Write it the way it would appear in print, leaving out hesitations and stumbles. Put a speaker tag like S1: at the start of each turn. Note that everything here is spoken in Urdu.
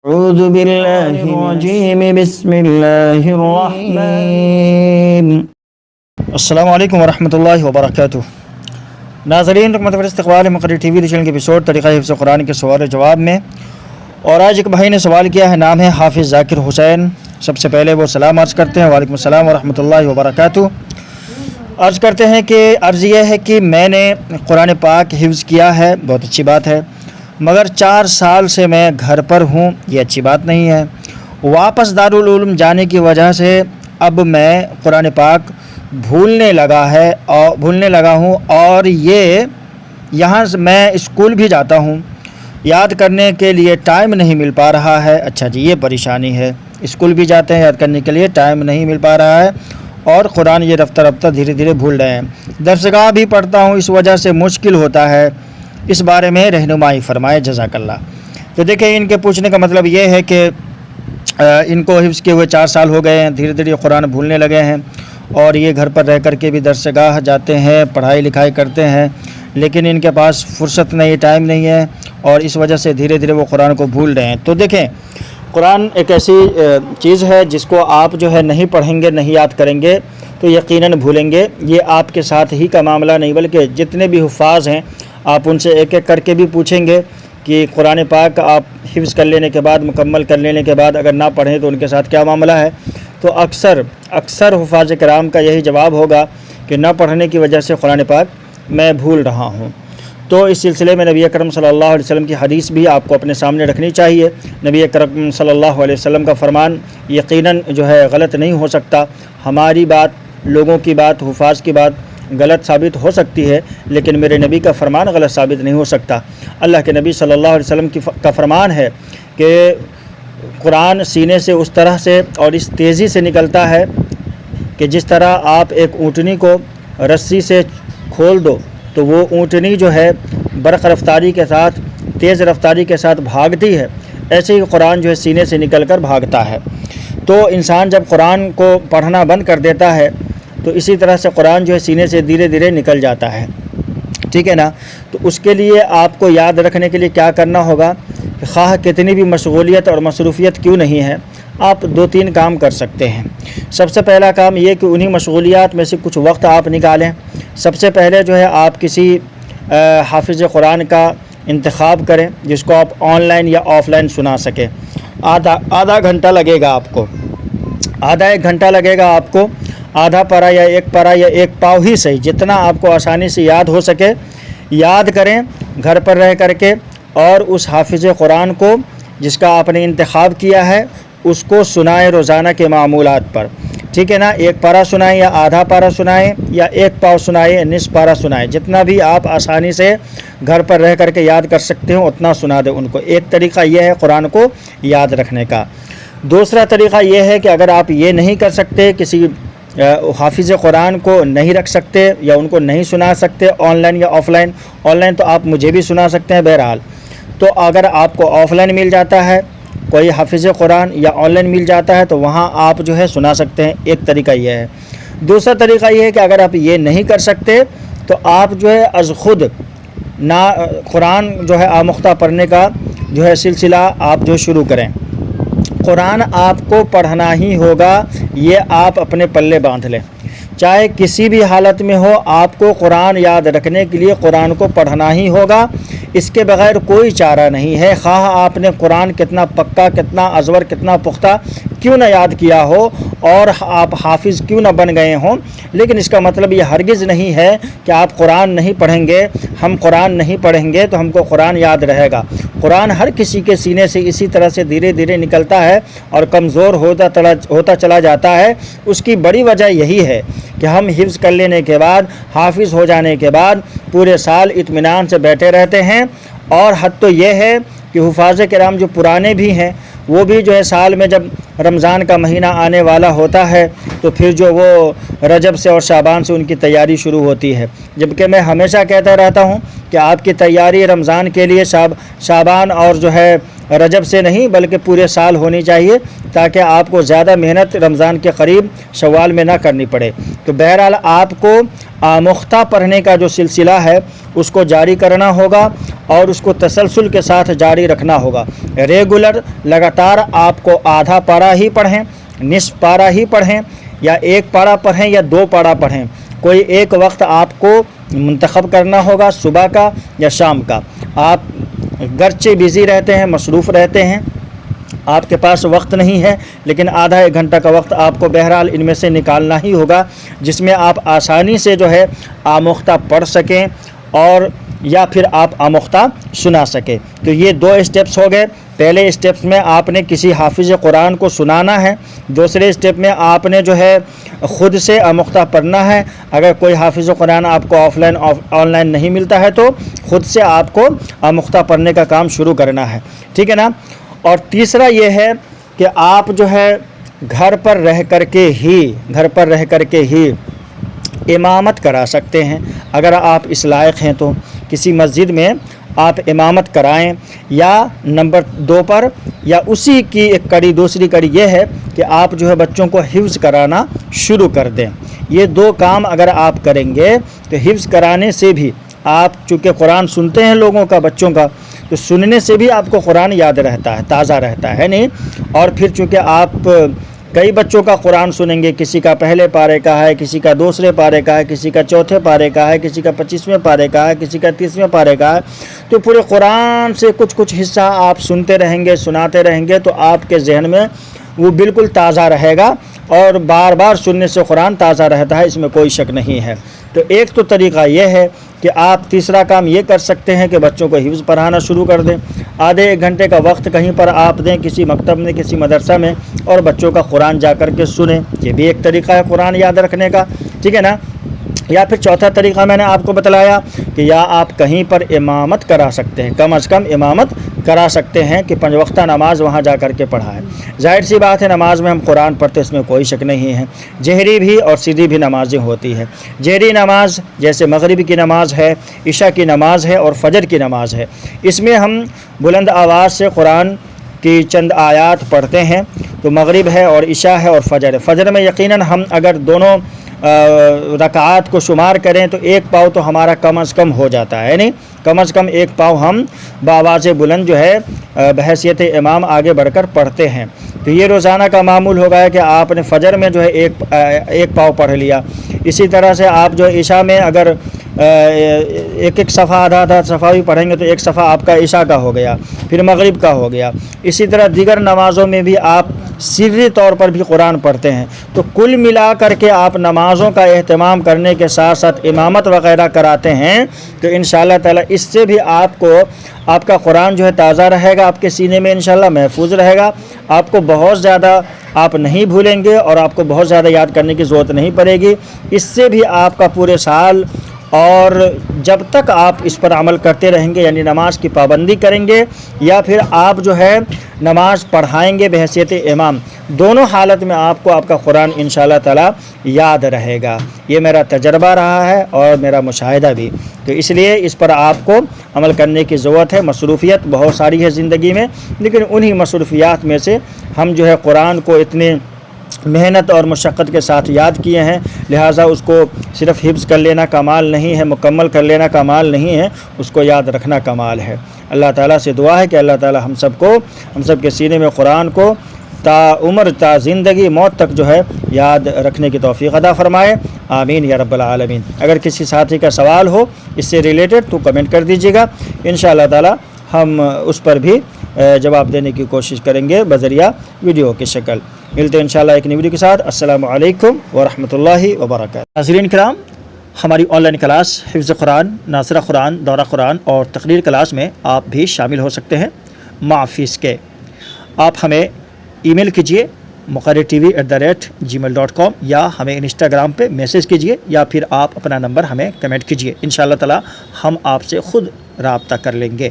S1: اعوذ باللہ الرجیم بسم اللہ الرحمن.
S2: السلام علیکم ورحمۃ اللہ وبرکاتہ. ناظرین، رحمت استقبال مقرر ٹی وی چینل کے ایپیسوڈ طریقہ حفظ قرآن کے سوال و جواب میں. اور آج ایک بھائی نے سوال کیا ہے، نام ہے حافظ ذاکر حسین. سب سے پہلے وہ سلام عرض کرتے ہیں. وعلیکم السلام ورحمۃ اللہ وبرکاتہ. عرض کرتے ہیں کہ عرض یہ ہے کہ میں نے قرآن پاک حفظ کیا ہے، بہت اچھی بات ہے، مگر 4 سال سے میں گھر پر ہوں. یہ اچھی بات نہیں ہے. واپس دارالعلوم جانے کی وجہ سے اب میں قرآن پاک بھولنے لگا ہوں اور یہاں میں اسکول بھی جاتا ہوں، یاد کرنے کے لیے ٹائم نہیں مل پا رہا ہے. اچھا جی، یہ پریشانی ہے. اسکول بھی جاتے ہیں، یاد کرنے کے لیے ٹائم نہیں مل پا رہا ہے اور قرآن یہ رفتہ دھیرے دھیرے بھول رہے ہیں. درسگاہ بھی پڑھتا ہوں، اس وجہ سے مشکل ہوتا ہے. اس بارے میں رہنمائی فرمائے، جزاک اللہ. تو دیکھیں، ان کے پوچھنے کا مطلب یہ ہے کہ ان کو حفظ کیے ہوئے 4 سال ہو گئے ہیں، دھیرے دھیرے قرآن بھولنے لگے ہیں اور یہ گھر پر رہ کر کے بھی درسگاہ جاتے ہیں، پڑھائی لکھائی کرتے ہیں، لیکن ان کے پاس فرصت نہیں، ٹائم نہیں ہے اور اس وجہ سے دھیرے دھیرے وہ قرآن کو بھول رہے ہیں. تو دیکھیں، قرآن ایک ایسی چیز ہے جس کو آپ نہیں پڑھیں گے، نہیں یاد کریں گے تو یقیناً بھولیں گے. یہ آپ کے ساتھ ہی کا معاملہ نہیں، بلکہ جتنے بھی حفاظ ہیں آپ ان سے ایک ایک کر کے بھی پوچھیں گے کہ قرآن پاک آپ حفظ کر لینے کے بعد، مکمل کر لینے کے بعد اگر نہ پڑھیں تو ان کے ساتھ کیا معاملہ ہے. تو اکثر حفاظ کرام کا یہی جواب ہوگا کہ نہ پڑھنے کی وجہ سے قرآن پاک میں بھول رہا ہوں. تو اس سلسلے میں نبی اکرم صلی اللہ علیہ وسلم کی حدیث بھی آپ کو اپنے سامنے رکھنی چاہیے. نبی اکرم صلی اللہ علیہ وسلم کا فرمان یقیناً غلط نہیں ہو سکتا. ہماری بات، لوگوں کی بات، حفاظ کی بات غلط ثابت ہو سکتی ہے، لیکن میرے نبی کا فرمان غلط ثابت نہیں ہو سکتا. اللہ کے نبی صلی اللہ علیہ وسلم کا فرمان ہے کہ قرآن سینے سے اس طرح سے اور اس تیزی سے نکلتا ہے کہ جس طرح آپ ایک اونٹنی کو رسی سے کھول دو تو وہ اونٹنی برق رفتاری کے ساتھ، تیز رفتاری کے ساتھ بھاگتی ہے، ایسے ہی قرآن سینے سے نکل کر بھاگتا ہے. تو انسان جب قرآن کو پڑھنا بند کر دیتا ہے تو اسی طرح سے قرآن سینے سے دھیرے دھیرے نکل جاتا ہے. ٹھیک ہے نا. تو اس کے لیے آپ کو یاد رکھنے کے لیے کیا کرنا ہوگا کہ خواہ کتنی بھی مشغولیت اور مصروفیت کیوں نہیں ہے، آپ 2-3 کام کر سکتے ہیں. سب سے پہلا کام یہ کہ انہی مشغولیات میں سے کچھ وقت آپ نکالیں. سب سے پہلے آپ کسی حافظ قرآن کا انتخاب کریں جس کو آپ آن لائن یا آف لائن سنا سکیں. آدھا گھنٹہ لگے گا آپ کو، آدھا 1 گھنٹہ لگے گا آپ کو. آدھا پارہ یا 1 پارہ یا 1 پاؤ ہی صحیح، جتنا آپ کو آسانی سے یاد ہو سکے یاد کریں گھر پر رہ کر کے، اور اس حافظ قرآن کو جس کا آپ نے انتخاب کیا ہے اس کو سنائیں روزانہ کے معمولات پر. ٹھیک ہے نا. 1 پارہ سنائیں یا آدھا پارہ سنائیں یا 1 پاؤ سنائیں، نصف پارہ سنائیں، جتنا بھی آپ آسانی سے گھر پر رہ کر کے یاد کر سکتے ہو اتنا سنا دیں ان کو. ایک طریقہ یہ ہے قرآن کو یاد رکھنے کا. دوسرا طریقہ یہ ہے کہ اگر آپ یہ نہیں کر سکتے، کسی حافظ قرآن کو نہیں رکھ سکتے یا ان کو نہیں سنا سکتے آن لائن یا آف لائن، آن لائن تو آپ مجھے بھی سنا سکتے ہیں بہرحال. تو اگر آپ کو آف لائن مل جاتا ہے کوئی حافظ قرآن یا آن لائن مل جاتا ہے تو وہاں آپ سنا سکتے ہیں. ایک طریقہ یہ ہے. دوسرا طریقہ یہ ہے کہ اگر آپ یہ نہیں کر سکتے تو آپ از خود قرآن آموختہ پڑھنے کا سلسلہ آپ شروع کریں. قرآن آپ کو پڑھنا ہی ہوگا، یہ آپ اپنے پلے باندھ لیں. چاہے کسی بھی حالت میں ہو، آپ کو قرآن یاد رکھنے کے لیے قرآن کو پڑھنا ہی ہوگا. اس کے بغیر کوئی چارہ نہیں ہے. خواہ آپ نے قرآن کتنا پکا، کتنا ازور، کتنا پختہ کیوں نہ یاد کیا ہو اور آپ حافظ کیوں نہ بن گئے ہوں، لیکن اس کا مطلب یہ ہرگز نہیں ہے کہ آپ قرآن نہیں پڑھیں گے. ہم قرآن نہیں پڑھیں گے تو ہم کو قرآن یاد رہے گا. قرآن ہر کسی کے سینے سے اسی طرح سے دھیرے دھیرے نکلتا ہے اور کمزور ہوتا چلا جاتا ہے. اس کی بڑی وجہ یہی ہے کہ ہم حفظ کر لینے کے بعد، حافظ ہو جانے کے بعد پورے سال اطمینان سے بیٹھے رہتے ہیں. اور حد تو یہ ہے کہ حفاظ کرام جو پرانے بھی ہیں وہ بھی سال میں جب رمضان کا مہینہ آنے والا ہوتا ہے تو پھر وہ رجب سے اور شعبان سے ان کی تیاری شروع ہوتی ہے. جبکہ میں ہمیشہ کہتا رہتا ہوں کہ آپ کی تیاری رمضان کے لیے شعبان اور رجب سے نہیں بلکہ پورے سال ہونی چاہیے، تاکہ آپ کو زیادہ محنت رمضان کے قریب شوال میں نہ کرنی پڑے۔ تو بہرحال آپ کو آموختہ پڑھنے کا جو سلسلہ ہے اس کو جاری کرنا ہوگا اور اس کو تسلسل کے ساتھ جاری رکھنا ہوگا۔ ریگولر لگاتار آپ کو آدھا پارہ ہی پڑھیں، نصف پارہ ہی پڑھیں، یا ایک پارہ پڑھیں یا 2 پارہ پڑھیں، کوئی ایک وقت آپ کو منتخب کرنا ہوگا، صبح کا یا شام کا۔ آپ گرچہ بزی رہتے ہیں، مصروف رہتے ہیں، آپ کے پاس وقت نہیں ہے، لیکن آدھا 1 گھنٹہ کا وقت آپ کو بہرحال ان میں سے نکالنا ہی ہوگا، جس میں آپ آسانی سے جو ہے آموختہ پڑھ سکیں اور یا پھر آپ آموختہ سنا سکیں۔ تو یہ 2 اسٹیپس ہو گئے۔ پہلے اسٹیپس میں آپ نے کسی حافظ قرآن کو سنانا ہے، دوسرے اسٹیپ میں آپ نے جو ہے خود سے آموختہ پڑھنا ہے۔ اگر کوئی حافظ قرآن آپ کو آن لائن نہیں ملتا ہے تو خود سے آپ کو آموختہ پڑھنے کا کام شروع کرنا ہے، ٹھیک ہے نا۔ اور تیسرا یہ ہے کہ آپ جو ہے گھر پر رہ کر کے ہی امامت کرا سکتے ہیں۔ اگر آپ اس لائق ہیں تو کسی مسجد میں آپ امامت کرائیں، یا نمبر 2 پر یا اسی کی ایک کڑی دوسری کڑی یہ ہے کہ آپ جو ہے بچوں کو حفظ کرانا شروع کر دیں۔ یہ 2 کام اگر آپ کریں گے تو حفظ کرانے سے بھی آپ چونکہ قرآن سنتے ہیں لوگوں کا، بچوں کا، تو سننے سے بھی آپ کو قرآن یاد رہتا ہے، تازہ رہتا ہے نہیں۔ اور پھر چونکہ آپ کئی بچوں کا قرآن سنیں گے، کسی کا پہلے پارے کا ہے، کسی کا دوسرے پارے کا ہے، کسی کا چوتھے پارے کا ہے، کسی کا 25ویں پارے کا ہے، کسی کا 30ویں پارے کا ہے، تو پورے قرآن سے کچھ حصہ آپ سنتے رہیں گے، سناتے رہیں گے، تو آپ کے ذہن میں وہ بالکل تازہ رہے گا، اور بار بار سننے سے قرآن تازہ رہتا ہے، اس میں کوئی شک نہیں ہے۔ تو ایک تو طریقہ یہ ہے کہ آپ تیسرا کام یہ کر سکتے ہیں کہ بچوں کو حفظ پڑھانا شروع کر دیں، آدھے 1 گھنٹے کا وقت کہیں پر آپ دیں، کسی مکتب میں، کسی مدرسہ میں، اور بچوں کا قرآن جا کر کے سنیں۔ یہ بھی ایک طریقہ ہے قرآن یاد رکھنے کا، ٹھیک ہے نا۔ یا پھر چوتھا طریقہ میں نے آپ کو بتلایا کہ یا آپ کہیں پر امامت کرا سکتے ہیں، کم از کم امامت کرا سکتے ہیں کہ 5 وقتہ نماز وہاں جا کر کے پڑھائیں۔ ظاہر سی بات ہے نماز میں ہم قرآن پڑھتے، اس میں کوئی شک نہیں ہے، جہری بھی اور سیدھی بھی نمازیں ہوتی ہیں۔ جہری نماز جیسے مغرب کی نماز ہے، عشاء کی نماز ہے اور فجر کی نماز ہے، اس میں ہم بلند آواز سے قرآن کی چند آیات پڑھتے ہیں۔ تو مغرب ہے اور عشاء ہے اور فجر ہے۔ فجر میں یقیناً ہم اگر دونوں رکعات کو شمار کریں تو 1 پاؤ تو ہمارا کم از کم ہو جاتا ہے، نہیں کم از کم 1 پاؤ ہم بآواز بلند جو ہے بحیثیت امام آگے بڑھ کر پڑھتے ہیں۔ تو یہ روزانہ کا معمول ہو گیا کہ آپ نے فجر میں جو ہے 1 پاؤ پڑھ لیا۔ اسی طرح سے آپ جو عشاء میں اگر 1 صفحہ آدھا صفحہ بھی پڑھیں گے تو 1 صفحہ آپ کا عشاء کا ہو گیا، پھر مغرب کا ہو گیا۔ اسی طرح دیگر نمازوں میں بھی آپ سری طور پر بھی قرآن پڑھتے ہیں۔ تو کل ملا کر کے آپ نمازوں کا اہتمام کرنے کے ساتھ ساتھ امامت وغیرہ کراتے ہیں تو انشاءاللہ تعالی اس سے بھی آپ کا قرآن جو ہے تازہ رہے گا، آپ کے سینے میں انشاءاللہ محفوظ رہے گا، آپ کو بہت زیادہ آپ نہیں بھولیں گے اور آپ کو بہت زیادہ یاد کرنے کی ضرورت نہیں پڑے گی۔ اس سے بھی آپ کا پورے سال اور جب تک آپ اس پر عمل کرتے رہیں گے، یعنی نماز کی پابندی کریں گے یا پھر آپ جو ہے نماز پڑھائیں گے بحیثیت امام، دونوں حالت میں آپ کو آپ کا قرآن انشاءاللہ تعالی یاد رہے گا۔ یہ میرا تجربہ رہا ہے اور میرا مشاہدہ بھی، تو اس لیے اس پر آپ کو عمل کرنے کی ضرورت ہے۔ مصروفیت بہت ساری ہے زندگی میں، لیکن انہی مصروفیات میں سے ہم جو ہے قرآن کو اتنے محنت اور مشقت کے ساتھ یاد کیے ہیں، لہٰذا اس کو صرف حفظ کر لینا کمال نہیں ہے، مکمل کر لینا کمال نہیں ہے، اس کو یاد رکھنا کمال ہے۔ اللہ تعالیٰ سے دعا ہے کہ اللہ تعالیٰ ہم سب کے سینے میں قرآن کو تا عمر تا زندگی موت تک جو ہے یاد رکھنے کی توفیق عطا فرمائے، آمین یا رب العالمین۔ اگر کسی ساتھی کا سوال ہو اس سے ریلیٹڈ تو کمنٹ کر دیجیے گا، انشاءاللہ تعالی ہم اس پر بھی جواب دینے کی کوشش کریں گے بذریعہ ویڈیو کی شکل۔ ملتے ہیں انشاءاللہ ایک نئی ویڈیو کے ساتھ۔ السلام علیکم ورحمۃ اللہ وبرکاتہ۔ ناظرین کرام، ہماری آن لائن کلاس حفظ قرآن، ناظرہ قرآن، دورہ قرآن اور تقریر کلاس میں آپ بھی شامل ہو سکتے ہیں مع فیس کے۔ آپ ہمیں ای میل کیجئے muqarrirtv@gmail.com یا ہمیں انسٹاگرام پہ میسیج کیجئے یا پھر آپ اپنا نمبر ہمیں کمنٹ کیجئے، انشاءاللہ تعالی ہم آپ سے خود رابطہ کر لیں گے۔